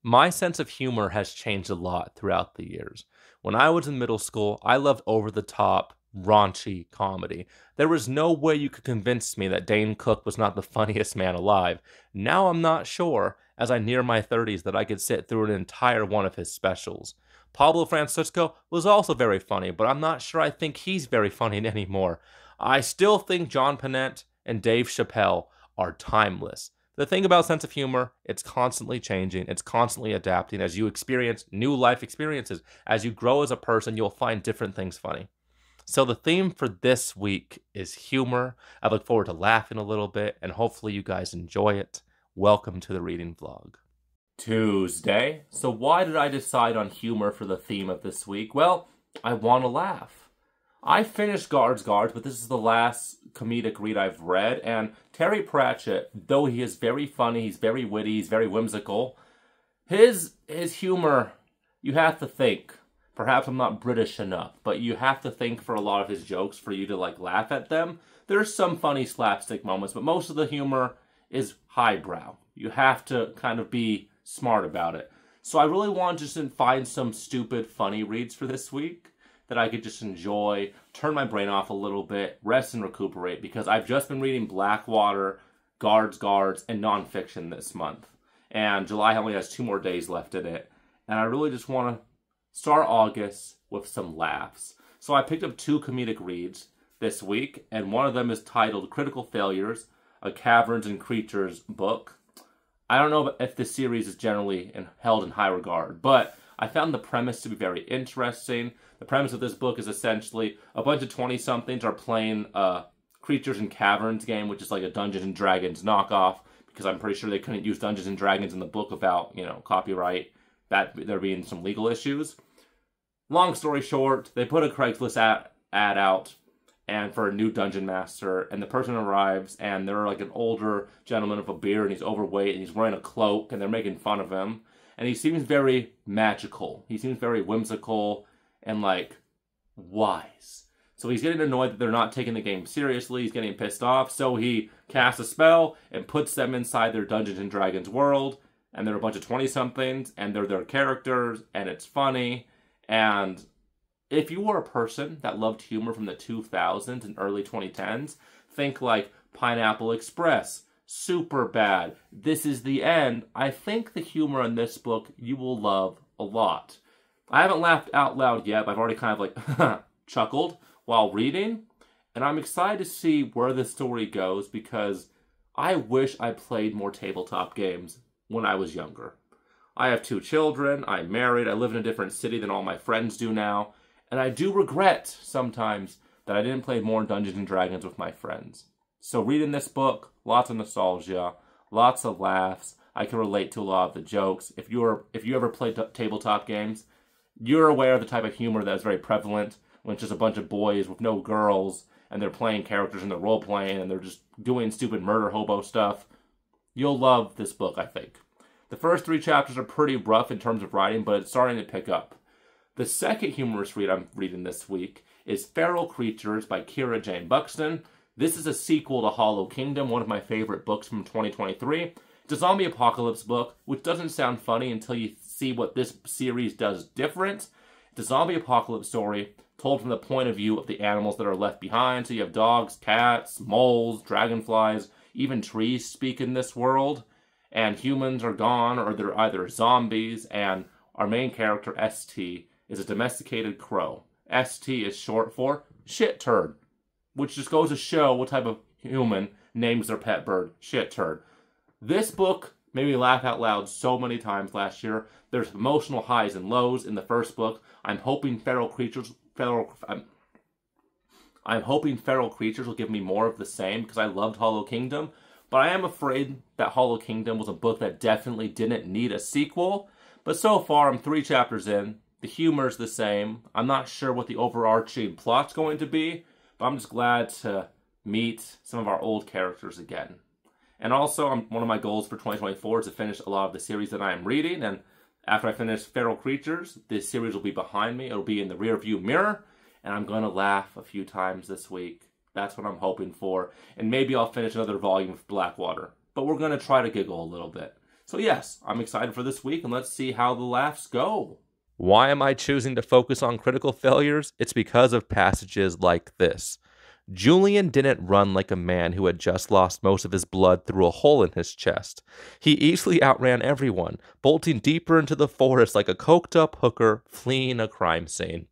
My sense of humor has changed a lot throughout the years. When I was in middle school, I loved over the top, raunchy comedy. There was no way you could convince me that Dane Cook was not the funniest man alive. Now I'm not sure, as I near my 30s, that I could sit through an entire one of his specials. Pablo Francisco was also very funny, but I'm not sure I think he's very funny anymore. I still think John Panette and Dave Chappelle are timeless. The thing about sense of humor, it's constantly changing, it's constantly adapting as you experience new life experiences. As you grow as a person, you'll find different things funny. So the theme for this week is humor. I look forward to laughing a little bit, and hopefully you guys enjoy it. Welcome to the reading vlog. Tuesday. So why did I decide on humor for the theme of this week? Well, I want to laugh. I finished Guards, but this is the last comedic read I've read, and Terry Pratchett, though he is very funny, he's very witty, he's very whimsical, his humor, you have to think. Perhaps I'm not British enough, but you have to think for a lot of his jokes for you to, laugh at them. There's some funny slapstick moments, but most of the humor is highbrow. You have to kind of be smart about it. So I really want to just find some stupid, funny reads for this week that I could just enjoy, turn my brain off a little bit, rest and recuperate, because I've just been reading Blackwater, Guards, and nonfiction this month. And July only has 2 more days left in it. And I really just want to start August with some laughs. So I picked up 2 comedic reads this week, and one of them is titled Critical Failures, a Caverns and Creatures book. I don't know if this series is generally held in high regard, but I found the premise to be very interesting. The premise of this book is essentially a bunch of 20-somethings are playing a Creatures and Caverns game, which is like a Dungeons and Dragons knockoff, because I'm pretty sure they couldn't use Dungeons and Dragons in the book without, copyright, that there being some legal issues. Long story short, they put a Craigslist ad out and for a new dungeon master, and the person arrives, and they're like an older gentleman with a beard, and he's overweight, and he's wearing a cloak, and they're making fun of him. And he seems very magical. He seems very whimsical and, wise. So he's getting annoyed that they're not taking the game seriously. He's getting pissed off. So he casts a spell and puts them inside their Dungeons and Dragons world. And they're a bunch of 20-somethings, and they're their characters, and it's funny. And if you were a person that loved humor from the 2000s and early 2010s, think like Pineapple Express, Superbad, This Is the End. I think the humor in this book you will love a lot. I haven't laughed out loud yet, but I've already kind of chuckled while reading. And I'm excited to see where this story goes because I wish I played more tabletop games when I was younger. I have 2 children, I'm married, I live in a different city than all my friends do now, and I do regret sometimes that I didn't play more Dungeons and Dragons with my friends. So reading this book, lots of nostalgia, lots of laughs. I can relate to a lot of the jokes. If you ever played tabletop games, you're aware of the type of humor that is very prevalent when it's just a bunch of boys with no girls and they're playing characters and they're role-playing and they're just doing stupid murder hobo stuff. You'll love this book, I think. The first 3 chapters are pretty rough in terms of writing, but it's starting to pick up. The second humorous read I'm reading this week is Feral Creatures by Kira Jane Buxton. This is a sequel to Hollow Kingdom, one of my favorite books from 2023. It's a zombie apocalypse book, which doesn't sound funny until you see what this series does different. It's a zombie apocalypse story told from the point of view of the animals that are left behind. So you have dogs, cats, moles, dragonflies, even trees speak in this world. And humans are gone, or they're either zombies, and our main character, ST, is a domesticated crow. ST is short for shit turd, which just goes to show what type of human names their pet bird shit turd. This book made me laugh out loud so many times last year. There's emotional highs and lows in the first book. I'm hoping Feral Creatures will give me more of the same because I loved Hollow Kingdom. But I am afraid that Hollow Kingdom was a book that definitely didn't need a sequel. But so far, I'm 3 chapters in. The humor's the same. I'm not sure what the overarching plot's going to be, but I'm just glad to meet some of our old characters again. And also, one of my goals for 2024 is to finish a lot of the series that I am reading. And after I finish Feral Creatures, this series will be behind me. It'll be in the rear view mirror. And I'm going to laugh a few times this week. That's what I'm hoping for. And maybe I'll finish another volume of Blackwater. But we're going to try to giggle a little bit. So yes, I'm excited for this week, and let's see how the laughs go. Why am I choosing to focus on critical failures? It's because of passages like this. Julian didn't run like a man who had just lost most of his blood through a hole in his chest. He easily outran everyone, bolting deeper into the forest like a coked-up hooker fleeing a crime scene.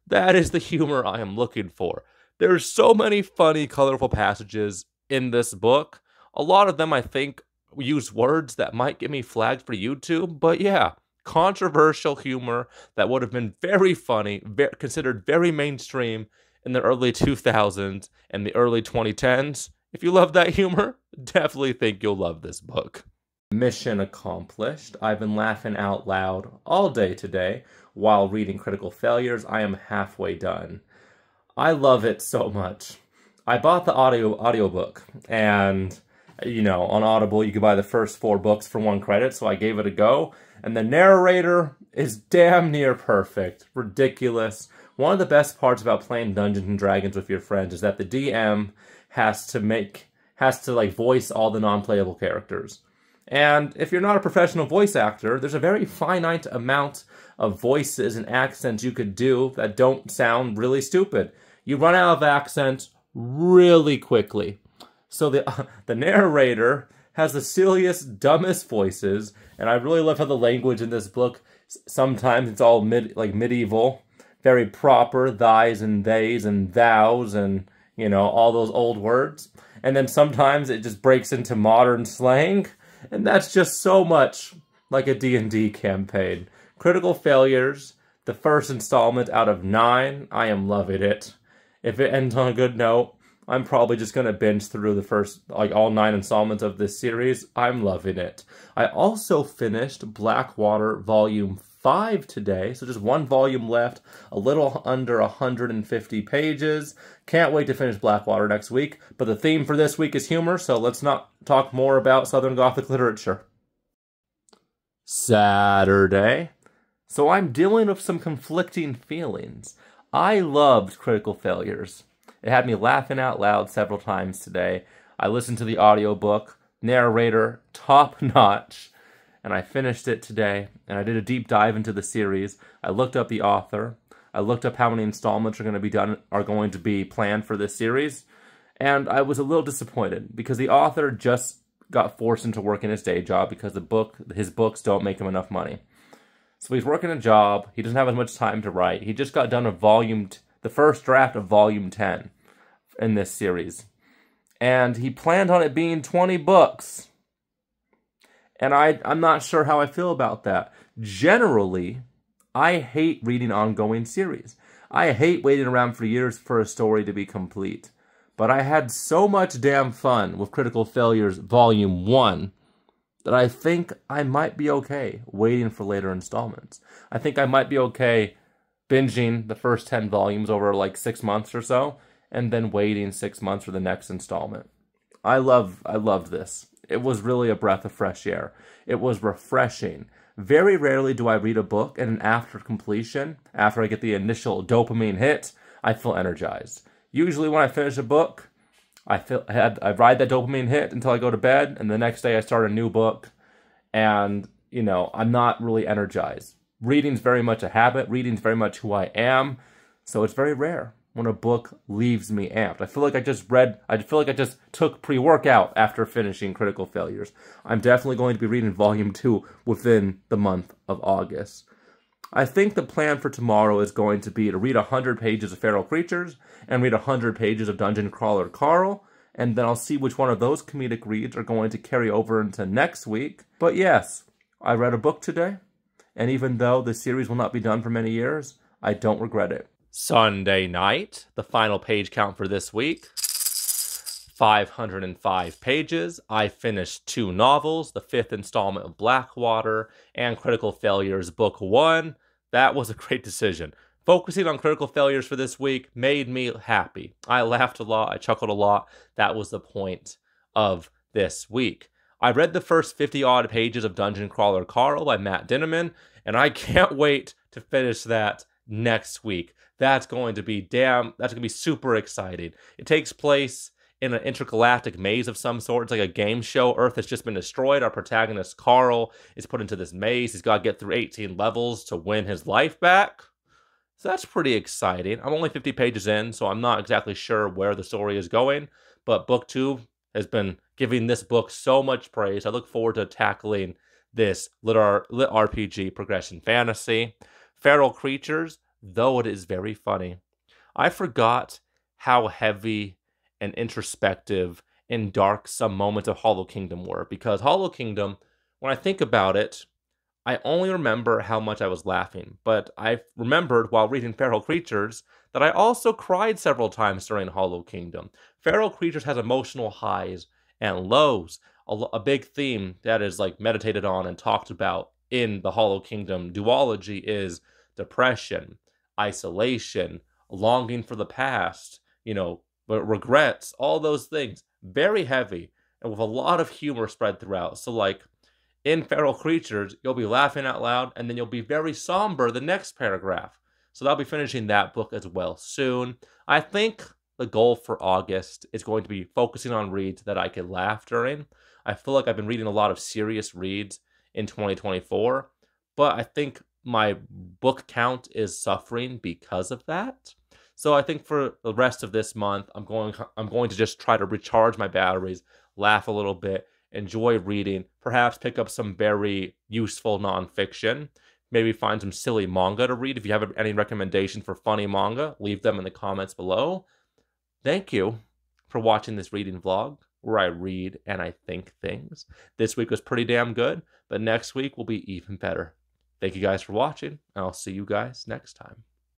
That is the humor I am looking for. There's so many funny, colorful passages in this book. A lot of them, I think, use words that might get me flagged for YouTube, but yeah, controversial humor that would have been very funny, considered very mainstream in the early 2000s and the early 2010s. If you love that humor, definitely think you'll love this book. Mission accomplished. I've been laughing out loud all day today while reading Critical Failures. I am halfway done. I love it so much. I bought the audiobook, and you know, on Audible you could buy the first 4 books for 1 credit, so I gave it a go, and the narrator is damn near perfect. Ridiculous. One of the best parts about playing Dungeons & Dragons with your friends is that the DM has to voice all the non-playable characters. And if you're not a professional voice actor, there's a very finite amount of voices and accents you could do that don't sound really stupid. You run out of accents really quickly. So the narrator has the silliest, dumbest voices, and I really love how the language in this book, sometimes it's all medieval, very proper, thys and theys and thous and, you know, all those old words. And then sometimes it just breaks into modern slang, and that's just so much like a D&D campaign. Critical Failures, the first installment out of 9, I am loving it. If it ends on a good note, I'm probably just going to binge through the first, all 9 installments of this series. I'm loving it. I also finished Blackwater Volume 5 today, so just 1 volume left, a little under 150 pages. Can't wait to finish Blackwater next week, but the theme for this week is humor, so let's not talk more about Southern Gothic literature. Saturday. So I'm dealing with some conflicting feelings. I loved Critical Failures. It had me laughing out loud several times today. I listened to the audiobook, narrator top notch, and I finished it today, and I did a deep dive into the series. I looked up the author. I looked up how many installments are going to be planned for this series, and I was a little disappointed because the author just got forced into working his day job because his books don't make him enough money. So he's working a job. He doesn't have as much time to write. He just got done the first draft of Volume 10 in this series, and he planned on it being 20 books. And I'm not sure how I feel about that. Generally, I hate reading ongoing series. I hate waiting around for years for a story to be complete. But I had so much damn fun with Critical Failures Volume 1 that I think I might be okay waiting for later installments. I think I might be okay binging the first 10 volumes over like 6 months or so, and then waiting 6 months for the next installment. I loved this. It was really a breath of fresh air. It was refreshing. Very rarely do I read a book and after completion, after I get the initial dopamine hit, I feel energized. Usually when I finish a book, I ride that dopamine hit until I go to bed, and the next day I start a new book, and, you know, I'm not really energized. Reading's very much a habit. Reading's very much who I am, so it's very rare when a book leaves me amped. I feel like I just took pre-workout after finishing Critical Failures. I'm definitely going to be reading Volume 2 within the month of August. I think the plan for tomorrow is going to be to read 100 pages of Feral Creatures and read 100 pages of Dungeon Crawler Carl, and then I'll see which one of those comedic reads are going to carry over into next week. But yes, I read a book today, and even though the series will not be done for many years, I don't regret it. Sunday night, the final page count for this week, 505 pages. I finished 2 novels, the 5th installment of Blackwater and Critical Failures Book 1. That was a great decision. Focusing on Critical Failures for this week made me happy. I laughed a lot. I chuckled a lot. That was the point of this week. I read the first 50-odd pages of Dungeon Crawler Carl by Matt Dinniman, and I can't wait to finish that next week. That's going to be super exciting. It takes place in an intergalactic maze of some sort. It's like a game show. Earth has just been destroyed. Our protagonist, Carl, is put into this maze. He's got to get through 18 levels to win his life back. So that's pretty exciting. I'm only 50 pages in, so I'm not exactly sure where the story is going. But BookTube has been giving this book so much praise. I look forward to tackling this lit RPG progression fantasy. Feral Creatures, though it is very funny. I forgot how heavy and introspective and dark some moments of Hollow Kingdom were, because Hollow Kingdom, when I think about it, I only remember how much I was laughing, but I remembered while reading Feral Creatures that I also cried several times during Hollow Kingdom. Feral Creatures has emotional highs and lows. A big theme that is like meditated on and talked about in the Hollow Kingdom duology is depression, isolation, longing for the past, regrets, all those things. Very heavy and with a lot of humor spread throughout. So like in Feral Creatures, you'll be laughing out loud, and then you'll be very somber the next paragraph. So I'll be finishing that book as well soon. I think the goal for August is going to be focusing on reads that I can laugh during. I feel like I've been reading a lot of serious reads in 2024, but I think my book count is suffering because of that. So I think for the rest of this month, I'm going to just try to recharge my batteries, laugh a little bit, enjoy reading, perhaps pick up some very useful nonfiction, maybe find some silly manga to read. If you have any recommendations for funny manga, leave them in the comments below. Thank you for watching this reading vlog where I read and I think things. This week was pretty damn good, but next week will be even better. Thank you guys for watching, and I'll see you guys next time.